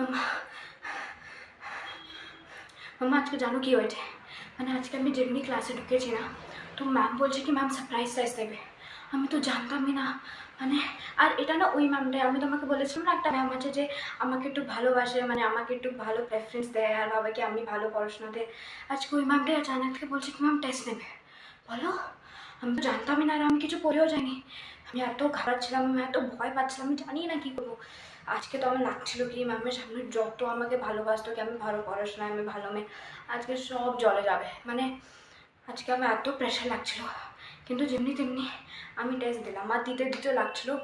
মাম্মা মাম্মা আজকে জানো কি হয়েছে? মানে আজকে আমি যেমনি ক্লাসে ঢুকেছি না, তো ম্যাম বলছে কি ম্যাম সারপ্রাইজ দেবে। আমি তো জানতামই না। মানে আর এটা না ওই ম্যামটাই, আমি তোমাকে বলেছিলাম না একটা ম্যাম আছে যে আমাকে একটু ভালোবাসে, মানে আমাকে একটু ভালো প্রেফারেন্স দেয় আর ভাবে কি আমি ভালো পড়াশোনাতে। আজকে ওই ম্যামটাই আচানক থেকে বলছে কি ম্যাম টেস্ট নেবে। বলো, আমি তো জানতামই না আর আমি কিছু পড়েও যাইনি। আমি এত ঘাবড়াচ্ছিলাম, আমি এত ভয় পাচ্ছিলাম, আমি জানি না কী করবো। আজকে তো আমার লাগছিল কি ম্যামের সামনে যত আমাকে ভালোবাসতো, কি আমি ভালো পড়াশোনায় আমি ভালো মেয়ে, আজকে সব জলে যাবে। মানে আজকে আমার এত প্রেশার লাগছিল, কিন্তু যেমনি তেমনি আমি টেস্ট দিলাম। আর দিতে দিতে লাগছিলো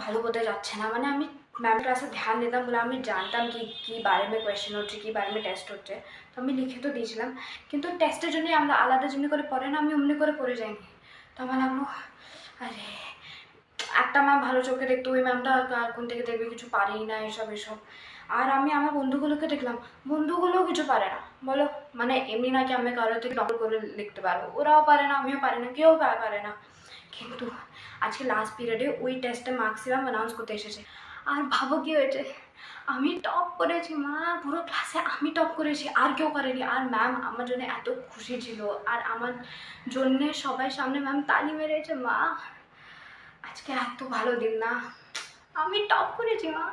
ভালো কোথায় যাচ্ছে না। মানে আমি ম্যাম ক্লাসে ধ্যান দিতাম বলে আমি জানতাম কি কী বারে মে কোয়েশ্চেন হচ্ছে, কী বারে মে টেস্ট হচ্ছে, তো আমি লিখে তো দিয়েছিলাম। কিন্তু টেস্টের জন্যই আমরা আলাদা যেমনি করে পড়ে না, আমি অমনি করে পড়ে যাইনি। তো আমার লাগলো আরে একটা ম্যাম ভালো চোখে দেখতো, ওই ম্যামটা কোন থেকে দেখবে কিছু পারেই না এসব এসব। আর আমি আমার বন্ধুগুলোকে দেখলাম, বন্ধুগুলোও কিছু পারে না। বলো, মানে এমনি নাকি আমি কারোর থেকে নকল করে লিখতে পারবো, ওরাও পারে না, আমিও পারি না, কেউ পারে না। কিন্তু আজকে লাস্ট পিরিয়ডে ওই টেস্টে মার্কস এরম অ্যানাউন্স করতে এসেছে। আর ভাবো কি হয়েছে, আমি টপ করেছি মা, পুরো ক্লাসে আমি টপ করেছি, আর কেউ করেনি। আর ম্যাম আমার জন্য এত খুশি ছিল, আর আমার জন্যে সবাই সামনে ম্যাম তালি মেরেছে। মা আজকে এত ভালো দিন না, আমি টপ করেছি মা।